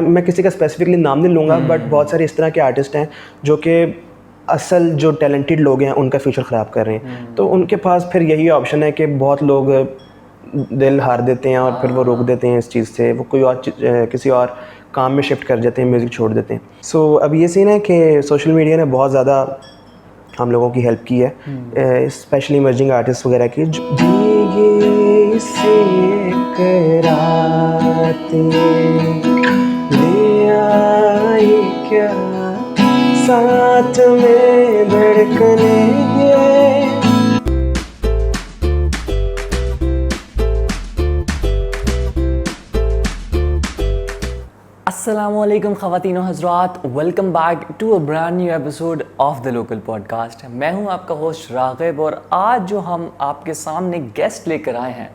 मैं किसी का स्पेसिफिकली नाम नहीं लूँगा, बट बहुत सारे इस तरह के आर्टिस्ट हैं जो कि असल जो टैलेंटेड लोग हैं उनका फ्यूचर ख़राब कर रहे हैं। तो उनके पास फिर यही ऑप्शन है कि बहुत लोग दिल हार देते हैं और फिर वो रोक देते हैं इस चीज़ से, वो कोई और किसी और काम में शिफ्ट कर जाते हैं, म्यूज़िक छोड़ देते हैं। सो अब ये सीन है कि सोशल मीडिया ने बहुत ज़्यादा हम लोगों की हेल्प की है, स्पेशली इमर्जिंग आर्टिस्ट वगैरह की। भीगे से एक रातें ले आई क्या साथ में धड़कने अस्सलामुअलैकुम ख़वातीनो हज़रात, welcome back to a brand new episode of the local podcast. मैं हूं आपका होस्ट राग़िब और आज जो हम आपके सामने गेस्ट लेकर आए हैं,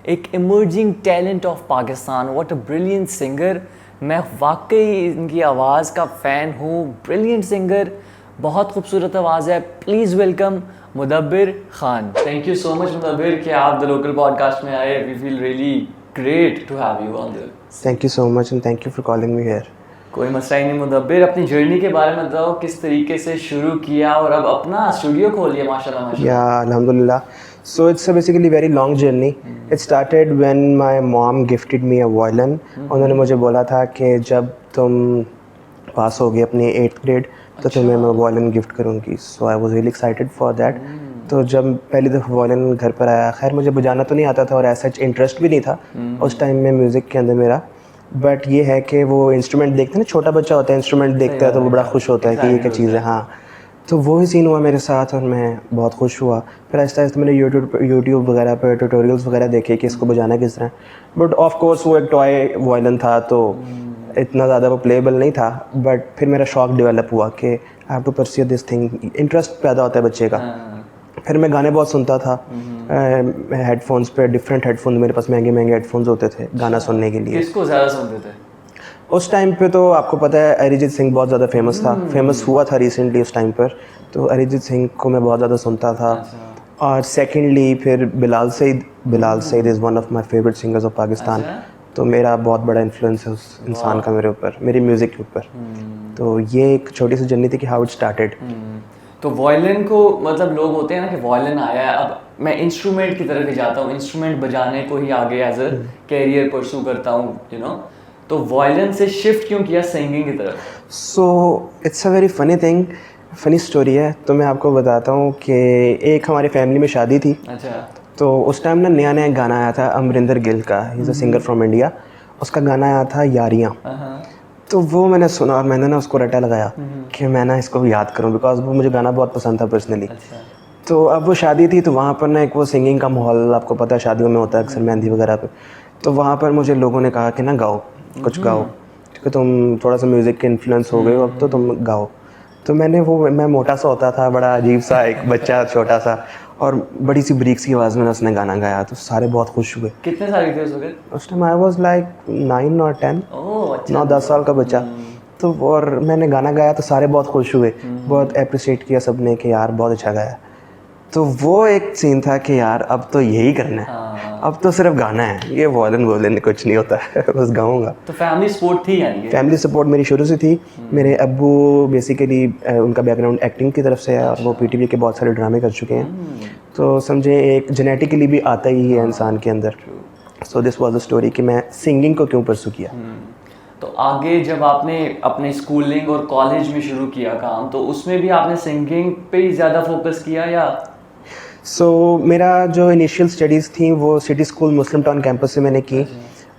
एक emerging talent of Pakistan. What a brilliant singer. मैं वाकई इनकी आवाज़ का फ़ैन हूँ। ब्रिलियंट सिंगर, बहुत खूबसूरत आवाज़ है। Please welcome Mudabbir Khan. Thank you so much Mudabbir कि आप द लोकल पॉडकास्ट में आए। We feel really great to have you on the. Thank you so much and thank you for calling me here. कोई मसला ही नहीं मुदब्बिर, अपनी जर्नी के बारे में बताओ, किस तरीके से शुरू किया और अब अपना स्टूडियो खोल लिया माशाल्लाह माशाल्लाह। या अल्हम्दुलिल्लाह। So it's a basically very long journey. It started when my mom gifted me a violin. उन्होंने मुझे बोला था कि जब तुम पास होगी अपनी 8th ग्रेड तो तुम्हें मैं वायलिन गिफ्ट करूँगी। So I was really excited for that. तो जब पहली दफ़ा वायलिन घर पर आया, खैर मुझे बजाना तो नहीं आता था और ऐसा इंटरेस्ट भी नहीं था उस टाइम में म्यूज़िक के अंदर मेरा, बट ये है कि वो इंस्ट्रूमेंट देखते हैं ना, छोटा बच्चा होता है इंस्ट्रूमेंट देखता है तो वो बड़ा खुश होता है कि ये क्या चीज़ है। हाँ, तो वो ही सीन हुआ मेरे साथ और मैं बहुत खुश हुआ। फिर आहिस्ता आहिस्ता मैंने यूट्यूब वगैरह पर ट्यूटोरियल्स वगैरह देखे कि इसको बजाना किस तरह। बट ऑफ कोर्स वो एक टॉय वायलिन था तो इतना ज़्यादा वो प्लेबल नहीं था, बट फिर मेरा शौक डेवलप हुआ कि I have to pursue this thing. Interest पैदा होता है बच्चे का। फिर मैं गाने बहुत सुनता था हेडफोन्स पे, डिफरेंट हेडफोन, मेरे पास महंगे महंगे हेडफोन्स होते थे गाना सुनने के लिए। किसको ज़्यादा सुनते थे उस टाइम पे? तो आपको पता है अरिजीत सिंह बहुत ज़्यादा फेमस था, फेमस हुआ था रिसेंटली उस टाइम पर, तो अरिजीत सिंह को मैं बहुत ज़्यादा सुनता था। और सेकेंडली फिर Bilal Saeed is one of my favourite singers of Pakistan. तो मेरा बहुत बड़ा इन्फ्लुएंस है उस इंसान का मेरे ऊपर, मेरी म्यूज़िक के ऊपर। तो ये एक छोटी सी जर्नी थी कि हाउ इट स्टार्टेड। तो वायलिन को, मतलब लोग होते हैं ना कि वायलिन आया है, अब मैं इंस्ट्रूमेंट की तरफ ही जाता हूँ, इंस्ट्रूमेंट बजाने को ही आगे एज अ कैरियर परस्यू करता हूँ, यू नो। तो वायलिन से शिफ्ट क्यों किया सिंगिंग की तरफ? So it's a very funny thing, funny story है। तो मैं आपको बताता हूँ कि एक हमारी फैमिली में शादी थी। अच्छा। तो उस टाइम ना नया नया गाना आया था अमरिंदर गिल का, he is a singer from India. उसका गाना आया था यारियाँ। तो वो मैंने सुना और मैंने ना उसको रटा लगाया कि मैं ना इसको याद करूं, बिकॉज वो मुझे गाना बहुत पसंद था पर्सनली। अच्छा। तो अब वो शादी थी तो वहाँ पर ना एक वो सिंगिंग का माहौल आपको पता है शादियों में होता है अक्सर, मेहंदी वगैरह पे। तो वहाँ पर मुझे लोगों ने कहा कि ना गाओ, कुछ गाओ, क्योंकि तुम थोड़ा सा म्यूज़िक के इन्फ्लुएंस हो गए हो अब तो तुम गाओ। तो मैं मोटा सा होता था, बड़ा अजीब सा एक बच्चा छोटा सा, और बड़ी सी बरीक सी आवाज़ में उसने गाना गाया तो सारे बहुत खुश हुए। कितने साल के थे उस वक्त? उस टाइम आई वॉज लाइक 9 और 10। ओह अच्छा। 9-10 साल का बच्चा। तो और मैंने गाना गाया तो सारे बहुत खुश हुए, बहुत अप्रिशिएट किया सबने कि यार बहुत अच्छा गाया। तो वो एक सीन था कि यार अब तो यही करना है, अब तो सिर्फ गाना है, ये वायलिन कुछ नहीं होता है बस गाऊंगा। तो फैमिली सपोर्ट थी यानी? फैमिली सपोर्ट मेरी शुरू से थी। मेरे अब्बू बेसिकली उनका बैकग्राउंड एक्टिंग की तरफ से है और वो पीटीवी के बहुत सारे ड्रामे कर चुके हैं। तो समझे एक जेनेटिकली भी आता ही है इंसान के अंदर। So this was the story कि मैं सिंगिंग को क्यों परस्यू किया। तो आगे जब आपने अपने स्कूलिंग और कॉलेज में शुरू किया काम, तो उसमें भी आपने सिंगिंग पे ही ज़्यादा फोकस किया या? सो मेरा जो इनिशियल स्टडीज़ थी वो सिटी स्कूल मुस्लिम टाउन कैंपस से मैंने की।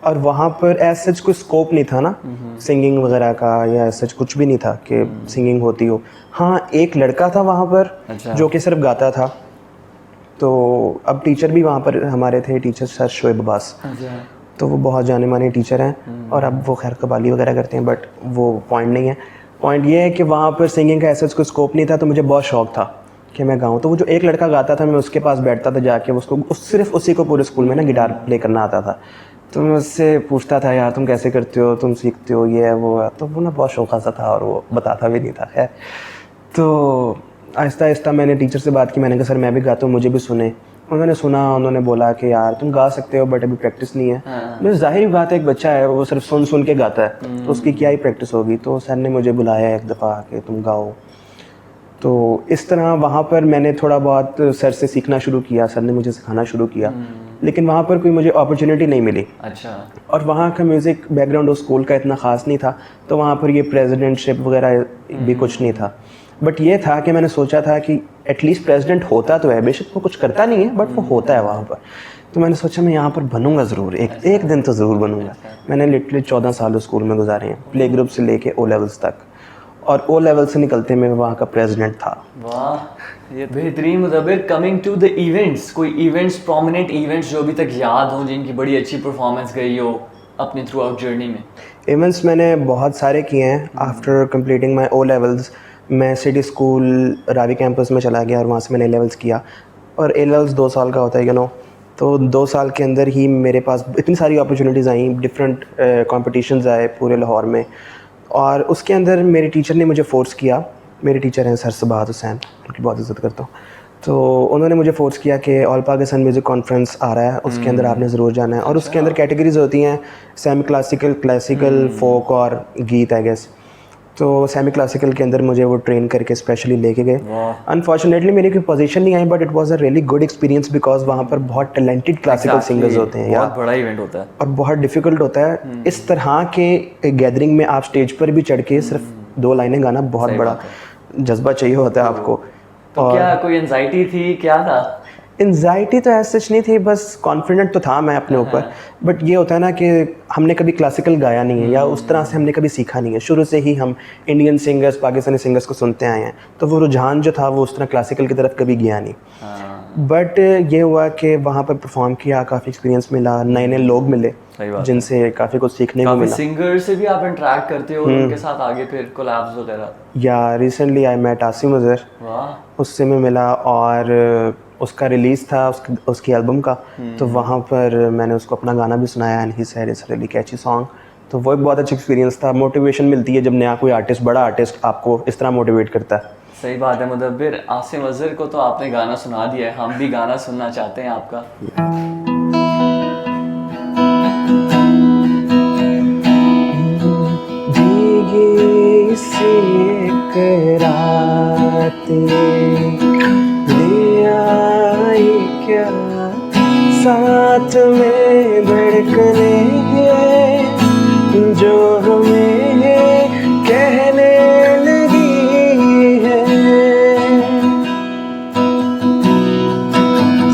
और वहाँ पर एज सच कोई स्कोप नहीं था ना सिंगिंग वगैरह का, या एज सच कुछ भी नहीं था कि सिंगिंग होती हो। हाँ, एक लड़का था वहाँ पर जो कि सिर्फ गाता था। तो अब टीचर भी वहाँ पर हमारे थे, टीचर सर शोएब अब्बास। तो वो बहुत जाने माने टीचर हैं और अब वो खैर कबाली वगैरह करते हैं, बट वो पॉइंट नहीं है। पॉइंट ये है कि वहाँ पर सिंगिंग का ऐसा कोई स्कोप नहीं था, तो मुझे बहुत शौक था कि मैं गाऊँ। तो वो जो एक लड़का गाता था मैं उसके पास बैठता था जाके, सिर्फ उसी को पूरे स्कूल में ना गिटार प्ले करना आता था। तो मैं उससे पूछता था यार तुम कैसे करते हो, तुम सीखते हो, ये है वो है। तो वो ना बहुत शौक़ सा था और वो बताता भी नहीं था। खैर तो आहिस्ता आहिस्ता मैंने टीचर से बात की, मैंने कहा सर मैं भी गाता हूँ, मुझे भी सुने। उन्होंने सुना, उन्होंने बोला कि यार तुम गा सकते हो बट अभी प्रैक्टिस नहीं है। मैं जाहिर बात है, एक बच्चा है वो सिर्फ सुन सुन के गाता है तो उसकी क्या ही प्रैक्टिस होगी। तो सर ने मुझे बुलाया एक दफ़ा कि तुम गाओ। तो इस तरह वहाँ पर मैंने थोड़ा बहुत सर से सीखना शुरू किया, सर ने मुझे सिखाना शुरू किया, लेकिन वहाँ पर कोई मुझे अपॉर्चुनिटी नहीं मिली। अच्छा। और वहाँ का म्यूज़िक बैकग्राउंड उस स्कूल का इतना ख़ास नहीं था, तो वहाँ पर ये प्रेसिडेंटशिप वगैरह भी कुछ नहीं था। बट ये था कि मैंने सोचा था कि एटलीस्ट प्रेसिडेंट होता तो है, बेशक वो कुछ करता नहीं है बट वो होता है वहाँ पर। तो मैंने सोचा मैं यहाँ पर बनूंगा ज़रूर, एक दिन तो ज़रूर बनूंगा। मैंने लिटरली 14 साल उस स्कूल में गुजारे हैं, प्ले ग्रुप से लेके ओ लेवल्स तक, और ओ लेवल से निकलते मैं वहाँ का प्रेसिडेंट था। वाह, ये बेहतरीन। मुदब्बिर, कमिंग टू द इवेंट्स, कोई इवेंट्स, प्रोमिनेंट इवेंट्स जो अभी तक याद हो, जिनकी बड़ी अच्छी परफॉर्मेंस गई हो अपनी थ्रू आउट जर्नी में? इवेंट्स मैंने बहुत सारे किए हैं। After completing my O levels मैं सिटी स्कूल रावी कैंपस में चला गया और वहाँ से मैंने ए लेवल्स किया। और ए लेवल्स 2 साल का होता है, तो 2 साल के अंदर ही मेरे पास इतनी सारी अपॉर्चुनिटीज़ आई, डिफरेंट कॉम्पिटिशन्स आए पूरे लाहौर में। और उसके अंदर मेरे टीचर ने मुझे फ़ोर्स किया, मेरे टीचर हैं सर सबात हुसैन, उनकी बहुत इज़्ज़त करता हूँ। तो उन्होंने मुझे फ़ोर्स किया कि ऑल पाकिस्तान म्यूज़िक कॉन्फ्रेंस आ रहा है, उसके अंदर आपने ज़रूर जाना है। और उसके अंदर कैटेगरीज़ होती हैं, सेमी क्लासिकल, क्लासिकल, फोक और गीत आई गेस। तो सेमी क्लासिकल के अंदर मुझे वो ट्रेन करके स्पेशली लेके गए। अनफॉर्चुनेटली मेरी कोई पोजीशन नहीं आई, but it was a really good experience because वहाँ पर बहुत टैलेंटेड क्लासिकल सिंगर्स होते हैं। बहुत बड़ा इवेंट होता है और बहुत डिफ़िकल्ट होता है। इस तरह के गैदरिंग में आप स्टेज पर भी चढ़ के सिर्फ 2 लाइनें गाना बहुत बड़ा जज्बा चाहिए होता है आपको। तो क्या कोई एंजाइटी थी, क्या था? एंजाइटी तो ऐसा सच नहीं थी, बस कॉन्फिडेंट तो था मैं अपने ऊपर। बट ये होता है ना कि हमने कभी क्लासिकल गाया नहीं है या उस तरह से हमने कभी सीखा नहीं है। शुरू से ही हम इंडियन सिंगर्स, पाकिस्तानी सिंगर्स को सुनते आए हैं, तो वो रुझान जो था वो उस तरह क्लासिकल की तरफ कभी गया नहीं। बट ये हुआ कि वहाँ पर परफॉर्म किया, काफ़ी एक्सपीरियंस मिला, नए नए लोग मिले जिनसे काफ़ी कुछ सीखने को मिला। सिंगर से भी आप इंटरेक्ट करते हो उनके साथ आगे फिर कोलैब्स वगैरह? या recently I met Asim Azhar, उससे मैं मिला और उसका रिलीज़ था उसकी एल्बम का। तो वहाँ पर मैंने उसको अपना गाना भी सुनाया and he said it's really catchy song. तो वो एक बहुत अच्छा एक्सपीरियंस था। मोटिवेशन मिलती है जब नया कोई आर्टिस्ट, बड़ा आर्टिस्ट आपको इस तरह मोटिवेट करता है। सही बात है मुदब्बिर। आसिम अज़हर को तो आपने गाना सुना दिया है, हम भी गाना सुनना चाहते हैं आपका। भीगी सी एक रात क्या साथ में धड़कने जो हमें कहने लगी है,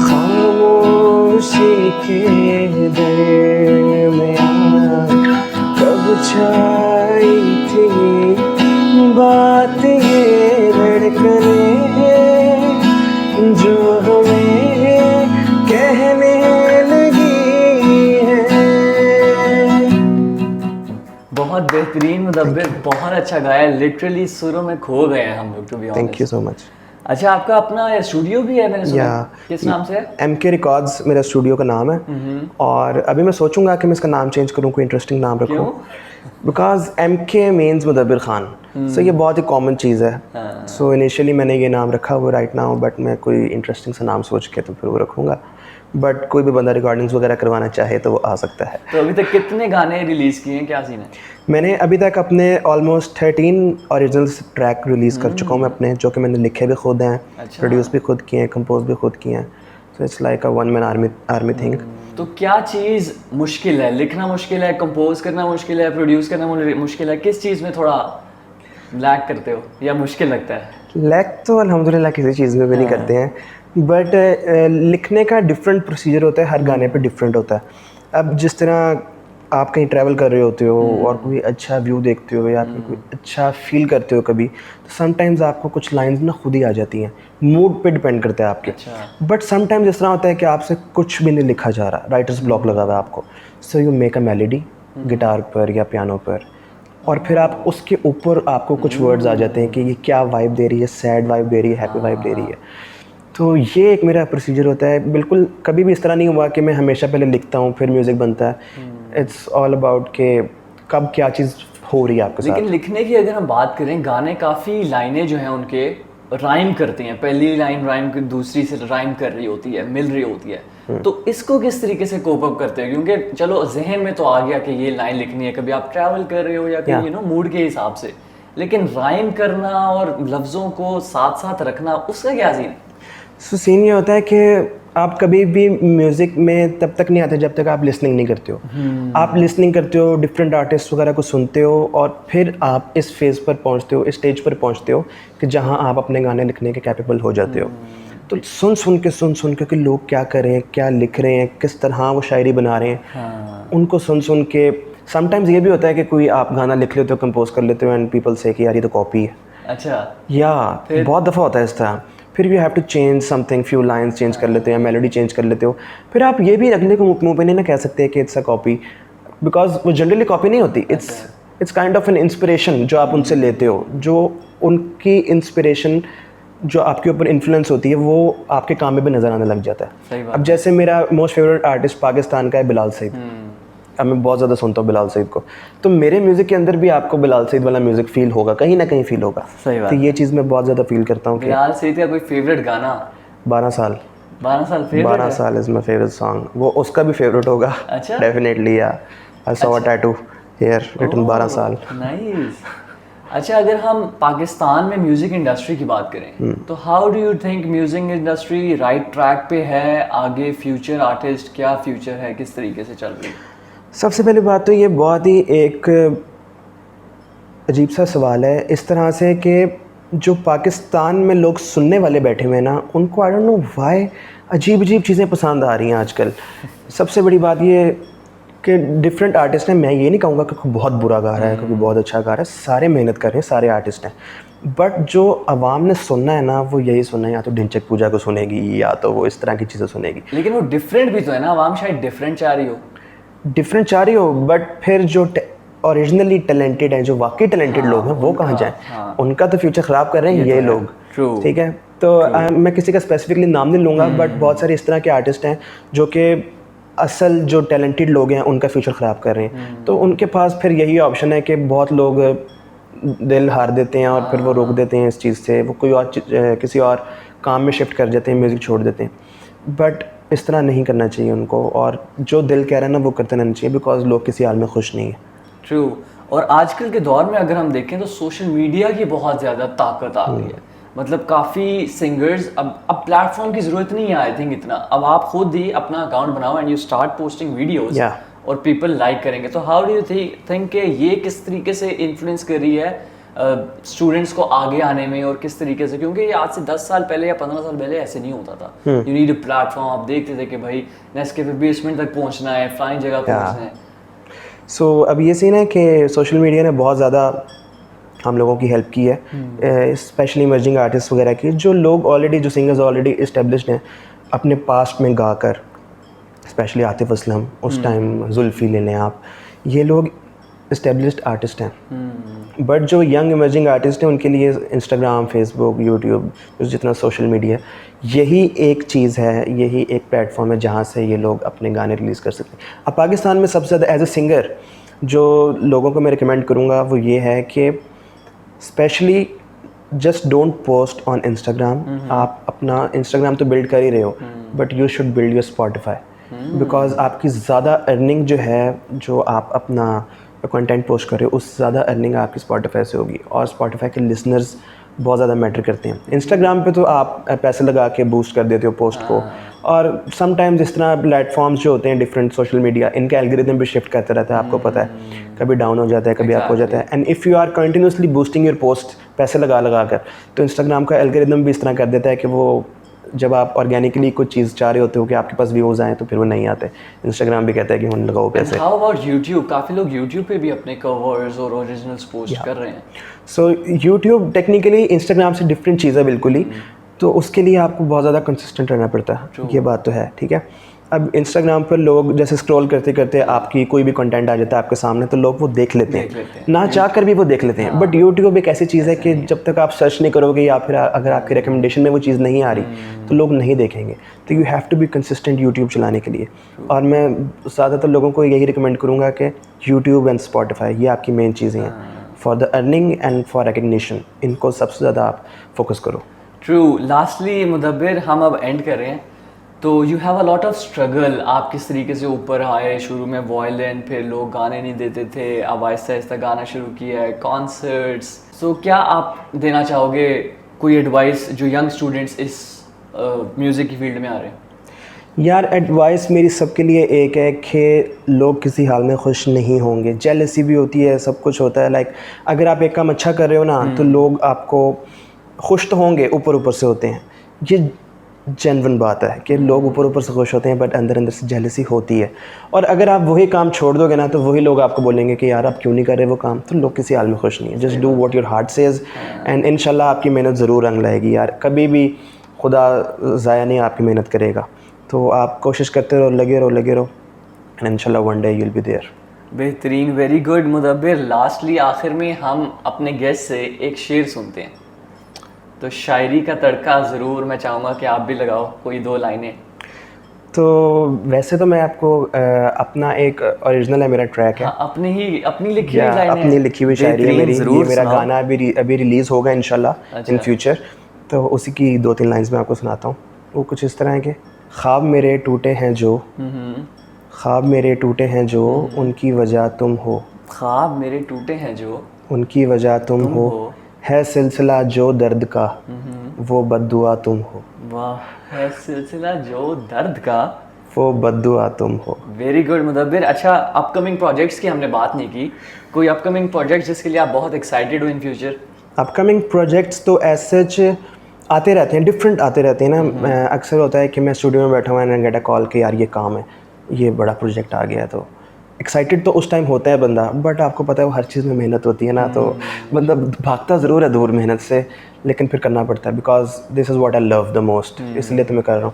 खामोशी के दरमियां कब छाई थी बात ये धड़कने जो हमें कहने लगी है। बहुत बेहतरीन मुदब्बिर, बहुत अच्छा गाया। लिटरली सुरों में खो गए हैं हम लोग, to be honest. Thank you so much. अच्छा, आपका अपना स्टूडियो भी है मैंने सुना? किस नाम से है? MK रिकॉर्ड्स मेरा स्टूडियो का नाम है। और अभी मैं सोचूंगा कि मैं इसका नाम चेंज करूँ, कोई इंटरेस्टिंग नाम रखूँ। बिकॉज MK मीन्स मुदब्बिर खान, सो ये बहुत ही कॉमन चीज़ है। सो इनिशियली मैंने ये नाम रखा हुआ राइट नाउ, बट मैं कोई इंटरेस्टिंग सा नाम सोच के तो फिर वो रखूँगा। बट कोई भी बंदा रिकॉर्डिंग्स वगैरह करवाना चाहे तो वो आ सकता है। तो अभी तक कितने गाने रिलीज़ किए हैं, क्या सीन है? मैंने अभी तक अपने ऑलमोस्ट 13 ओरिजिनल ट्रैक रिलीज़ कर चुका हूँ मैं अपने, जो कि मैंने लिखे भी खुद हैं, प्रोड्यूस भी खुद किए हैं, कंपोज भी खुद किए हैं। So it's like a one man army thing. तो क्या चीज़ मुश्किल है? लिखना मुश्किल है, कंपोज करना मुश्किल है, प्रोड्यूस करना मुश्किल है? किस चीज़ में थोड़ा लैक करते हो या मुश्किल लगता है? लैक तो अल्हम्दुलिल्लाह किसी चीज़ में भी नहीं करते हैं, बट लिखने का डिफरेंट प्रोसीजर होता है, हर गाने पे डिफरेंट होता है। अब जिस तरह आप कहीं ट्रैवल कर रहे होते हो और कोई अच्छा व्यू देखते हो या फिर कोई अच्छा फील करते हो कभी, तो समटाइम्स आपको कुछ लाइंस ना खुद ही आ जाती हैं, मूड पे डिपेंड करता है आपके। बट समटाइम्स इस तरह होता है कि आपसे कुछ भी नहीं लिखा जा रहा, राइटर्स ब्लॉक लगा हुआ है आपको, so you make a melody guitar पर या पियानो पर, और फिर आप उसके ऊपर आपको कुछ वर्ड्स आ जाते हैं कि ये क्या वाइब दे रही है, सैड वाइब दे रही है, हैप्पी वाइब दे रही है। तो ये एक मेरा प्रोसीजर होता है। बिल्कुल कभी भी इस तरह नहीं हुआ कि मैं हमेशा पहले लिखता हूँ फिर म्यूज़िक बनता है। इट्स ऑल अबाउट कि कब क्या चीज़ हो रही है आपके साथ। लेकिन लिखने की अगर हम बात करें, गाने काफ़ी लाइनें जो हैं उनके राइम करते हैं, पहली लाइन राइम की दूसरी से राइम कर रही होती है, मिल रही होती है, तो इसको किस तरीके से कोप अप करते हैं? क्योंकि चलो जहन में तो आ गया कि ये लाइन लिखनी है, कभी आप ट्रैवल कर रहे हो या कहीं मूड के हिसाब से, लेकिन राइम करना और लफ्ज़ों को साथ साथ रखना, उसका क्या सीन है? सो सीन ये होता है कि आप कभी भी म्यूज़िक में तब तक नहीं आते जब तक आप लिसनिंग नहीं करते हो। आप लिसनिंग करते हो, डिफरेंट आर्टिस्ट वगैरह को सुनते हो, और फिर आप इस फेज़ पर पहुंचते हो, इस स्टेज पर पहुंचते हो कि जहां आप अपने गाने लिखने के कैपेबल हो जाते हो। तो सुन के कि लोग क्या कर रहे हैं, क्या लिख रहे हैं, किस तरह वो शायरी बना रहे हैं, उनको सुन के समटाइम्स ये भी होता है कि कोई आप गाना लिख लेते हो, कंपोज कर लेते हो, एंड पीपल से कि यार ये तो कॉपी है। अच्छा, या बहुत दफ़ा होता है इस तरह। फिर you have to change something, few lines change कर लेते हो या मेलोडी चेंज कर लेते हो। फिर आप ये भी अगले को मुंह पे नहीं ना कह सकते कि इट्स अ कॉपी, बिकॉज वो जनरली कॉपी नहीं होती। It's kind of an inspiration जो आप उनसे लेते हो, जो उनकी इंस्पिरेशन जो आपके ऊपर इन्फ्लुएंस होती है वो आपके काम में भी नज़र आने लग जाता है। सही बात। अब जैसे मेरा मोस्ट फेवरेट आर्टिस्ट पाकिस्तान का है बिलाल सईद। अब मैं बहुत ज़्यादा सुनता हूँ बिलाल सईद को, तो मेरे म्यूज़िक के अंदर भी आपको बिलाल सईद वाला म्यूज़िक फील होगा, कहीं ना कहीं फील होगा। सही बात। तो ये चीज़ मैं बहुत ज़्यादा फील करता हूँ। बिलाल सईद का कोई फेवरेट गाना? 12 साल। 12 साल फेवरेट? 12 साल इज़ माई फेवरेट सॉन्ग। वो उसका भी फेवरेट होगा। अच्छा, डेफिनेटली। या I saw a tattoo here written 12 साल। नाइस। अच्छा, अगर हम पाकिस्तान में म्यूज़िक इंडस्ट्री की बात करें तो how do you think music industry right track पे है? आगे फ्यूचर आर्टिस्ट क्या फ्यूचर है, किस तरीके से चल रही है? सबसे पहली बात तो ये बहुत ही एक अजीब सा सवाल है इस तरह से कि जो पाकिस्तान में लोग सुनने वाले बैठे हुए हैं ना, उनको आई डोंट नो व्हाई अजीब चीज़ें पसंद आ रही हैं आजकल। सबसे बड़ी बात ये कि डिफरेंट आर्टिस्ट हैं। मैं ये नहीं कहूँगा कि कोई बहुत बुरा गा रहा है, कोई बहुत अच्छा गा रहा है, सारे मेहनत कर रहे हैं, सारे आर्टिस्ट हैं। बट जो आवाम ने सुनना है ना, वो यही सुनना है, या तो ढिंचक पूजा को सुनेगी या तो वो इस तरह की चीज़ें सुनेगी। लेकिन वो डिफरेंट भी तो है ना, आवाम शायद डिफरेंट चाह रही हो। डिफरेंट चाह रही हो, बट फिर जो ओरिजिनली टैलेंटेड हैं, जो वाकई टैलेंटेड लोग हैं, वो कहाँ जाएं? उनका तो फ्यूचर ख़राब कर रहे हैं ये लोग। ठीक है, तो मैं किसी का स्पेसिफिकली नाम नहीं लूँगा, बट बहुत सारे इस तरह के आर्टिस्ट हैं जो कि असल जो टैलेंटेड लोग हैं उनका फ्यूचर ख़राब कर रहे हैं। तो उनके पास फिर यही ऑप्शन है कि बहुत लोग दिल हार देते हैं और फिर वो रोक देते हैं इस चीज़ से, वो कोई और किसी और काम में शिफ्ट कर जाते हैं, म्यूज़िक छोड़ देते हैं। बट इस तरह नहीं करना चाहिए उनको, और जो दिल कह रहा है ना वो करते रहना चाहिए, बिकॉज लोग किसी हाल में खुश नहीं है। ट्रू। और आजकल के दौर में अगर हम देखें तो सोशल मीडिया की बहुत ज़्यादा ताकत आ गई है। मतलब काफ़ी सिंगर्स अब प्लेटफॉर्म की ज़रूरत नहीं है आई थिंक इतना। अब आप खुद ही अपना अकाउंट बनाओ and you start posting videos और पीपल लाइक करेंगे। तो हाउ डू यू थिंक कि ये किस तरीके से इन्फ्लुएंस कर रही है स्टूडेंट्स को आगे आने में, और किस तरीके से? क्योंकि ये आज से 10 साल पहले या 15 साल पहले ऐसे नहीं होता था। You need a platform. आप देखते थे कि भाई नेस्कैफे बेसमेंट तक पहुंचना है, फ्लाइंग जगह पहुंचना है। सो अब ये सीन है कि सोशल मीडिया ने बहुत ज़्यादा हम लोगों की हेल्प की है, स्पेशली इमर्जिंग आर्टिस्ट वगैरह की, जो लोग ऑलरेडी, जो सिंगर्स ऑलरेडी इस्टेब्लिश्ड हैं अपने पास्ट में गाकर, स्पेशली आतिफ असलम, उस टाइम जुल्फ़ी ले लें आप, ये लोग इस्टेब्लिश्ड आर्टिस्ट हैं। बट जो यंग इमर्जिंग आर्टिस्ट हैं उनके लिए इंस्टाग्राम, फेसबुक, यूट्यूब, जितना सोशल मीडिया, यही एक चीज़ है, यही एक प्लेटफॉर्म है जहाँ से ये लोग अपने गाने रिलीज़ कर सकते हैं। अब पाकिस्तान में सबसे ज़्यादा एज ए सिंगर जो लोगों को मैं रिकमेंड करूँगा वो ये है कि specially just don't post on Instagram. आप अपना इंस्टाग्राम तो बिल्ड कर ही रहे हो, but you should build your Spotify, because आपकी ज़्यादा अर्निंग जो है, जो आप अपना कंटेंट पोस्ट कर रहे हो, उससे ज़्यादा अर्निंग आपकी स्पॉटिफाई से होगी, और स्पॉटिफाई के लिसनर्स बहुत ज़्यादा मैटर करते हैं। इंस्टाग्राम पे तो आप पैसे लगा के बूस्ट कर देते हो पोस्ट को, और समटाइम्स इस तरह प्लेटफॉर्म्स जो होते हैं डिफरेंट सोशल मीडिया, इनका एल्गोरिथम भी शिफ्ट करता रहता है, आपको पता है, कभी डाउन हो जाता है, कभी अप हो जाता है। And if you are continuously boosting your post पैसे लगा कर, तो इंस्टाग्राम का एल्गोरिथम भी इस तरह कर देता है कि वो जब आप ऑर्गेनिकली कुछ चीज़ चाह रहे होते हो कि आपके पास व्यूज़ आए, तो फिर वो नहीं आते। इंस्टाग्राम भी कहता है कि हम लगाओ पैसे। How about YouTube? काफ़ी लोग यूट्यूब पे भी अपने कवर्स और ओरिजिनल्स पोस्ट कर रहे हैं। सो यूट्यूब टेक्निकली इंस्टाग्राम से डिफरेंट चीज़ है बिल्कुल ही, तो उसके लिए आपको बहुत ज़्यादा कंसिस्टेंट रहना पड़ता है, ये बात तो है। ठीक है, अब इंस्टाग्राम पर लोग जैसे स्क्रॉल करते करते आपकी कोई भी कंटेंट आ जाता है आपके सामने, तो लोग वो देख लेते हैं, ना चाह कर भी वो देख लेते हैं। बट यूट्यूब एक ऐसी चीज़ है कि जब तक आप सर्च नहीं करोगे, या फिर अगर आपके रिकमेंडेशन में वो चीज़ नहीं आ रही, तो लोग नहीं देखेंगे। तो you have to be consistent YouTube चलाने के लिए। और मैं ज़्यादातर लोगों को यही रिकमेंड करूँगा कि यूट्यूब एंड स्पॉटिफाई, ये आपकी मेन चीज़ें हैं for the earning and for recognition. इनको सबसे ज़्यादा आप फोकस करो। ट्रू। लास्टली मुदब्बिर, हम अब एंड कर रहे हैं, तो you have a lot of struggle. आप किस तरीके से ऊपर आए, शुरू में वायलिन, फिर लोग गाने नहीं देते थे, अब आहिस्ता आहिस्ता गाना शुरू किया है, कॉन्सर्ट्स। सो क्या आप देना चाहोगे कोई एडवाइस जो यंग स्टूडेंट्स इस म्यूज़िक की फील्ड में आ रहे हैं? यार एडवाइस मेरी सबके लिए एक है कि लोग किसी हाल में खुश नहीं होंगे। जेलसी भी होती है, सब कुछ होता है। लाइक अगर आप एक काम अच्छा कर रहे हो ना तो लोग आपको खुश तो होंगे, ऊपर ऊपर से होते हैं। ये जेन्युइन बात है कि लोग ऊपर ऊपर से खुश होते हैं, बट अंदर अंदर से जेलसी होती है। और अगर आप वही काम छोड़ दोगे ना तो वही लोग आपको बोलेंगे कि यार आप क्यों नहीं कर रहे वो काम। तो लोग किसी हाल में खुश नहीं है। Just do what your heart says and इंशाल्लाह आपकी मेहनत ज़रूर रंग लाएगी। यार कभी भी खुदा ज़ाया नहीं आपकी मेहनत करेगा। तो आप कोशिश करते रहो, लगे रहो एंड इंशाल्लाह one day you will be there. बेहतरीन, वेरी गुड मुदब्बिर। लास्टली आखिर में हम अपने गेस्ट से एक शेर सुनते हैं, तो शायरी का तड़का ज़रूर मैं चाहूँगा कि आप भी लगाओ कोई 2 लाइनें। तो वैसे तो मैं आपको अपना एक ओरिजिनल है, मेरा ट्रैक है। हाँ, अपनी लिखी हुई लाइनें, अपनी लिखी हुई शायरी है बेहतरीन, मेरी। ज़रूर ये मेरा सुनाओ। गाना अभी रिलीज़ होगा इंशाल्लाह इन फ्यूचर। तो उसी की 2-3 लाइंस मैं आपको सुनाता हूँ। वो कुछ इस तरह है कि ख्वाब मेरे टूटे हैं जो, ख्वाब मेरे टूटे हैं जो, उनकी वजह तुम हो। ख्वाब मेरे टूटे हैं जो, उनकी वजह तुम हो। है सिलसिला जो दर्द का, वो बद्दुआ तुम हो। वाह। है सिलसिला जो दर्द का, वो बद्दुआ तुम हो। Very good Mudabbir. अच्छा, अपकमिंग प्रोजेक्ट्स की हमने बात नहीं की। कोई अपकमिंग प्रोजेक्ट जिसके लिए आप बहुत एक्साइटेड हो इन फ्यूचर? अपकमिंग प्रोजेक्ट्स तो एज सच आते रहते हैं, डिफरेंट आते रहते हैं ना। अक्सर होता है कि मैं स्टूडियो में बैठा हुआ एंड गेट अ कॉल कि यार ये काम है, ये बड़ा प्रोजेक्ट आ गया। तो एक्साइटेड तो उस टाइम होता है बंदा, बट आपको पता है वो हर चीज़ में मेहनत होती है ना। तो बंदा भागता ज़रूर है दूर मेहनत से, लेकिन फिर करना पड़ता है because this is what I love the most, इसलिए तो मैं कर रहा हूँ।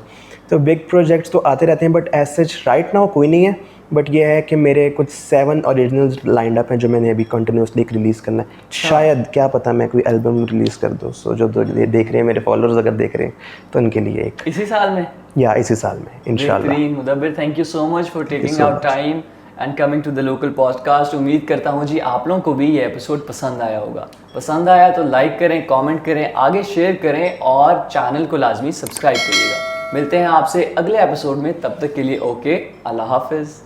तो बिग प्रोजेक्ट्स तो आते रहते हैं, but as such right now कोई नहीं है। बट ये है कि मेरे कुछ 7 ओरिजिनल्स लाइंड अप हैं जो मैंने अभी कंटिन्यूसली रिलीज़ करना है। शायद क्या पता मैं कोई एल्बम रिलीज़ कर दूँ। सो जो देख रहे हैं मेरे फॉलोअर्स अगर देख रहे हैं तो उनके लिए एक इसी साल में, या इसी साल में इंशाल्लाह। बेहतरीन Mudabbir, thank you so much for taking out time and coming to the local podcast. उम्मीद करता हूँ जी आप लोगों को भी ये एपिसोड पसंद आया होगा। पसंद आया तो लाइक करें, कमेंट करें, आगे शेयर करें और चैनल को लाजमी सब्सक्राइब करिएगा। मिलते हैं आपसे अगले एपिसोड में, तब तक के लिए ओके, अल्लाह हाफिज़।